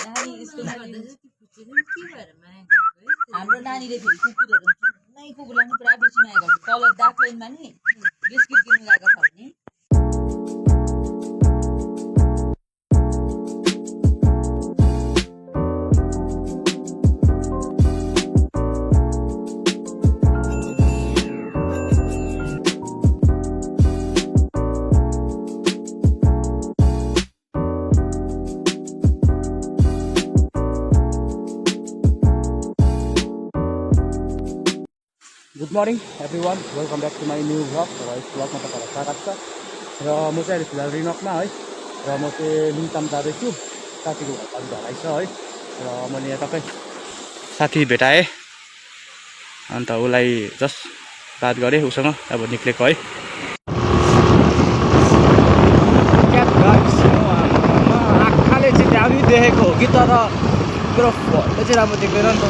हाम्रो नानीले फेरि कुकुरहरू नै कुकुरलाई पुरा बेसी माया गर्छ तल डार्क लाइनमा नि बिस्किट किन्नु गएको छ भने good morning everyone welcome back to my new vlog र यस भ्लगमा तपाईँलाई स्वागत छ र म चाहिँ अहिले फिलहाल रिनकमा है र म चाहिँ लिङताम जाँदैछु साथीको घर पालि ढलाइ छ है र मैले यहाँ टक्कै साथी भेटाएँ अन्त उसलाई जस्ट बात गरेँ उसँग अब निक्लेको है आँखाले चाहिँ दामी देखेको हो कि तर मेरो फोनले चाहिँ राम्रो देख्दैन नि त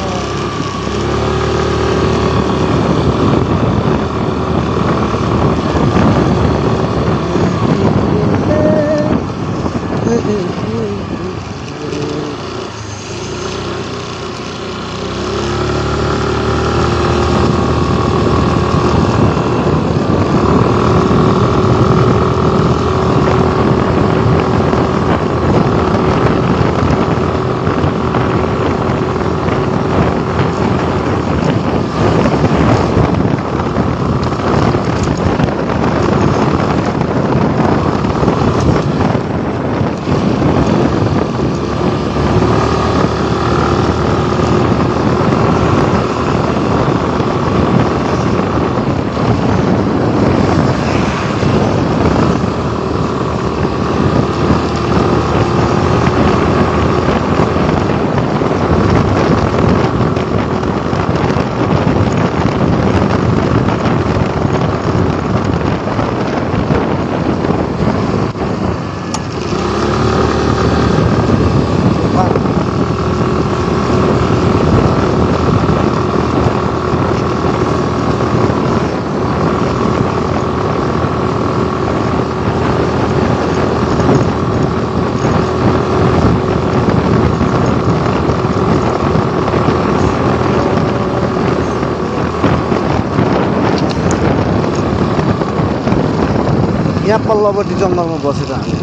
यहाँ पल्लोपट्टि जङ्गलमा बसेर हामी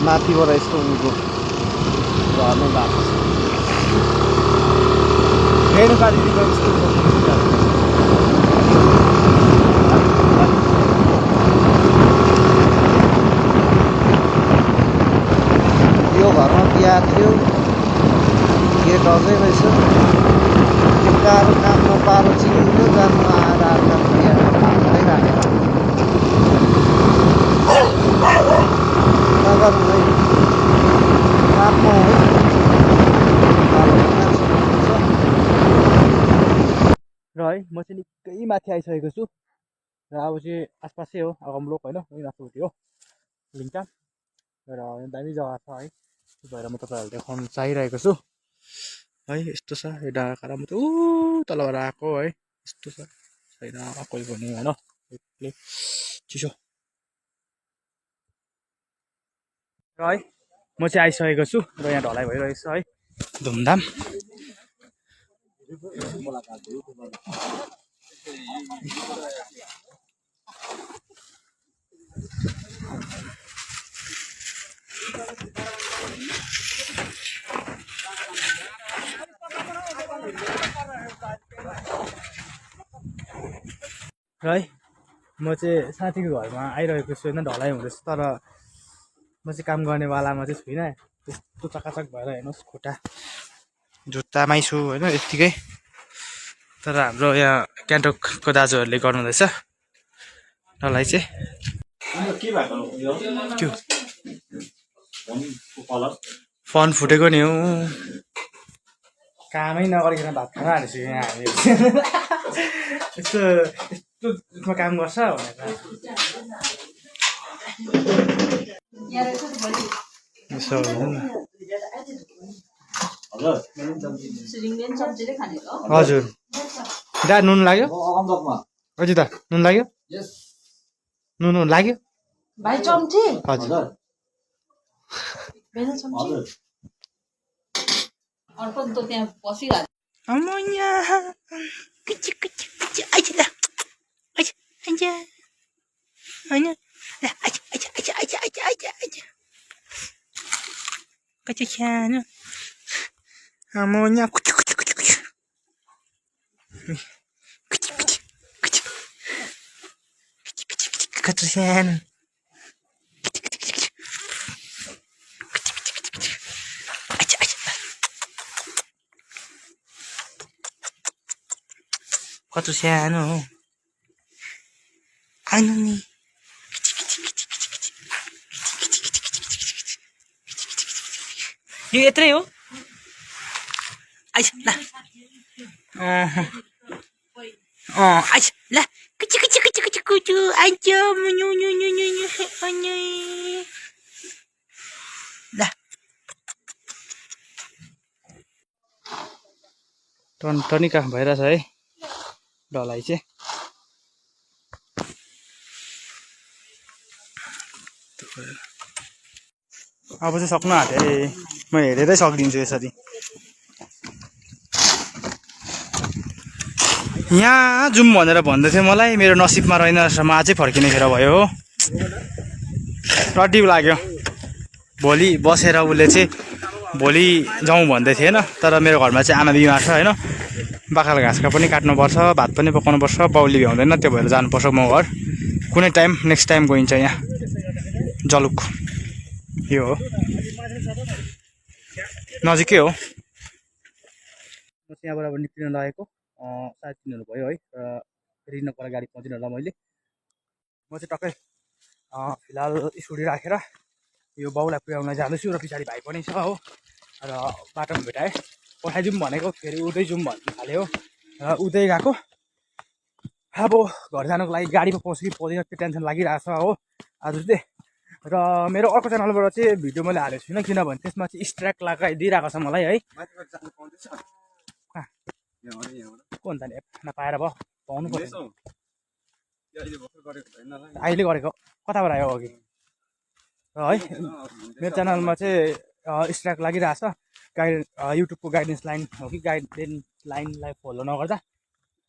माथिबाट यस्तो उनीको झर्ने बाटो छ रेणुका दिदीको स्कुलको यो घरमा बिहा थियो गेट अझै रहेछ गाह्रो काम नपारो चिन्नु जानु आएर आएर बिहा राखेर र है म चाहिँ निकै माथि आइसकेको छु र अब चाहिँ आसपासै हो अगमलोक होइन उही माथिपट्टि हो लिङताम र दामी जग्गा छ है त्यो भएर म तपाईँहरूलाई देखाउनु चाहिरहेको छु है यस्तो छ यो डाँडा काँडा म त ऊ तलबाट आएको है यस्तो छ छैन कोही पनि होइन एक्लै चिसो र है म चाहिँ आइसकेको छु र यहाँ ढलाइ भइरहेको छ है धुमधाम र है म चाहिँ साथीको घरमा आइरहेको छु होइन ढलाइ हुँदैछ तर म चाहिँ काम गर्नेवालामा चाहिँ छुइनँ त्यस्तो चकाचक भएर हेर्नुहोस् खुट्टा जुत्तामै छु होइन यत्तिकै तर हाम्रो यहाँ क्यान्टोकको दाजुहरूले गर्नुहुँदैछ ढलाइ चाहिँ फोन फुटेको नि हो कामै नगरिकन भात खान हालेछु यहाँ हामी यस्तो यस्तो काम गर्छ भनेर यसो हजुर दा नुन लाग्यो हजुर दा नुन लाग्यो नुन लाग्यो भाइ चम्ची हजुर बेल चम्ची अर्को त त्यहाँ पसिरहेको अमोनिया कुची कुची कुची आइज ल आइज आइज हैन ल आइज आइज आइज आइज आइज आइज आइज कति सानो अमोनिया कुची कुची कुची कुची कुची कुची कुची कति सानो कस्तो सानो हो आउनु नि यो यत्रै हो आइस ल आइस ल कुची कुची कुची कुची कुचु आइज मुनु नु नु नु नु अनि ल टनिका भइरहेछ है ढलाई चाहिँ अब चाहिँ सक्नु आँट्यो है म हेरेरै सकिदिन्छु यसरी यहाँ जाउँ भनेर भन्दै थियो मलाई मेरो नसिबमा रहेन रहेछ म अझै फर्किने खेर भयो हो रड्डी लाग्यो भोलि बसेर उसले चाहिँ भोलि जाउँ भन्दै थिएन तर मेरो घरमा चाहिँ आमा बिमार छ होइन बाख्राको घाँसका पनि काट्नुपर्छ भात पनि पकाउनुपर्छ बाउले भ्याउँदैन त्यो भएर जानुपर्छ म घर कुनै टाइम नेक्स्ट टाइम गइन्छ यहाँ जलुक यो हो नजिकै हो म त्यहाँबाट अब निक्लिन लागेको सायद तिनीहरू भयो है र फेरि नपर गाडी पाउँदिनँ होला मैले म चाहिँ टक्कै फिलहाल स्कुटी राखेर यो बाउलाई पुर्याउन जाँदैछु र पछाडि भाइ पनि छ हो र बाटोमा भेटाएँ पठाइदिउँ भनेको फेरि उतै जाउँ भन्नु थाल्यो हो र उतै गएको अब घर जानुको लागि गाडीमा पाउँछु कि पाउँदैन त्यो टेन्सन लागिरहेको छ हो आज चाहिँ र मेरो अर्को च्यानलबाट चाहिँ भिडियो मैले हालेको छुइनँ किनभने त्यसमा चाहिँ स्ट्राइक लगाइदिइरहेको छ मलाई है को अन्त नि नपाएर भयो पाउनु पर्छ अहिले गरेको कताबाट आयो अघि र है मेरो च्यानलमा चाहिँ स्ट्राइक लागिरहेछ युट्युबको गाइडेन्स लाइन हो कि गाइडेन्स लाइनलाई फलो नगर्दा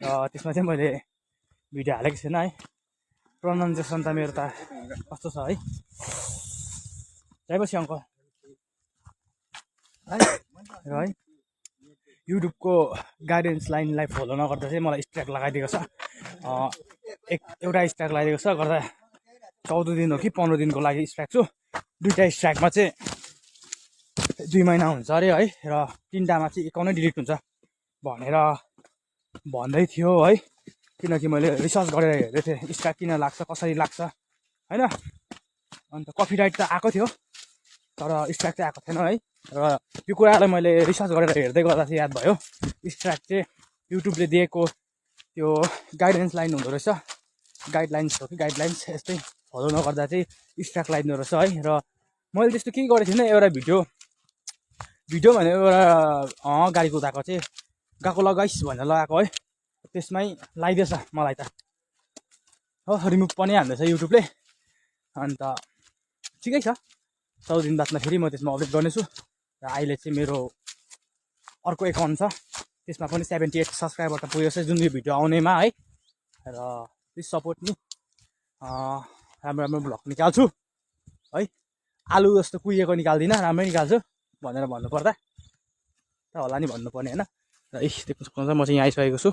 र त्यसमा चाहिँ मैले भिडियो हालेको छैन है प्रोनाउन्सिएसन त मेरो त कस्तो छ है जाइपछि अङ्कल है र है युट्युबको गाइडेन्स लाइनलाई फलो नगर्दा चाहिँ मलाई स्ट्राइक लगाइदिएको छ एउटा स्ट्राइक लगाइदिएको छ गर्दा 14 दिन हो कि 15 दिनको लागि स्ट्राइक छु दुईटा स्ट्राइकमा चाहिँ 2 महिना हुन्छ अरे है र तिनटामा चाहिँ एकाउन्टै डिलिट हुन्छ भनेर भन्दै थियो है किनकि मैले रिसर्च गरेर हेर्दै थिएँ स्ट्राइक किन लाग्छ कसरी लाग्छ होइन अन्त कपिराइट त आएको थियो तर स्ट्राइक चाहिँ आएको थिएन है र त्यो कुरालाई मैले रिसर्च गरेर हेर्दै गर्दा चाहिँ याद भयो स्ट्राइक चाहिँ युट्युबले दिएको त्यो गाइडेन्स लाइन हुँदो रहेछ गाइडलाइन्स हो कि गाइडलाइन्स यस्तै फलो नगर्दा चाहिँ स्ट्राइक लगाइदिँदो रहेछ है र मैले त्यस्तो केही गरेको थिइनँ एउटा भिडियो भने एउटा गाडी कुदाएको चाहिँ गएको लगाइस् भनेर लगाएको है त्यसमै लगाइदिएछ मलाई त हो रिमुभ पनि हान्दैछ युट्युबले अन्त ठिकै छ 14 दिन बादमा फेरि म त्यसमा अपडेट गर्नेछु र अहिले चाहिँ मेरो अर्को एकाउन्ट छ त्यसमा पनि 78 सब्सक्राइबर त पुगेको छ जुन यो भिडियो आउनेमा है र प्लिज सपोर्ट नि राम्रो राम्रो भ्लग निकाल्छु है आलु जस्तो कुहिएको निकाल्दिनँ राम्रै निकाल्छु भनेर भन्नुपर्दा त होला नि भन्नुपर्ने होइन र देख्न सक्नुहुन्छ म चाहिँ यहाँ आइसकेको छु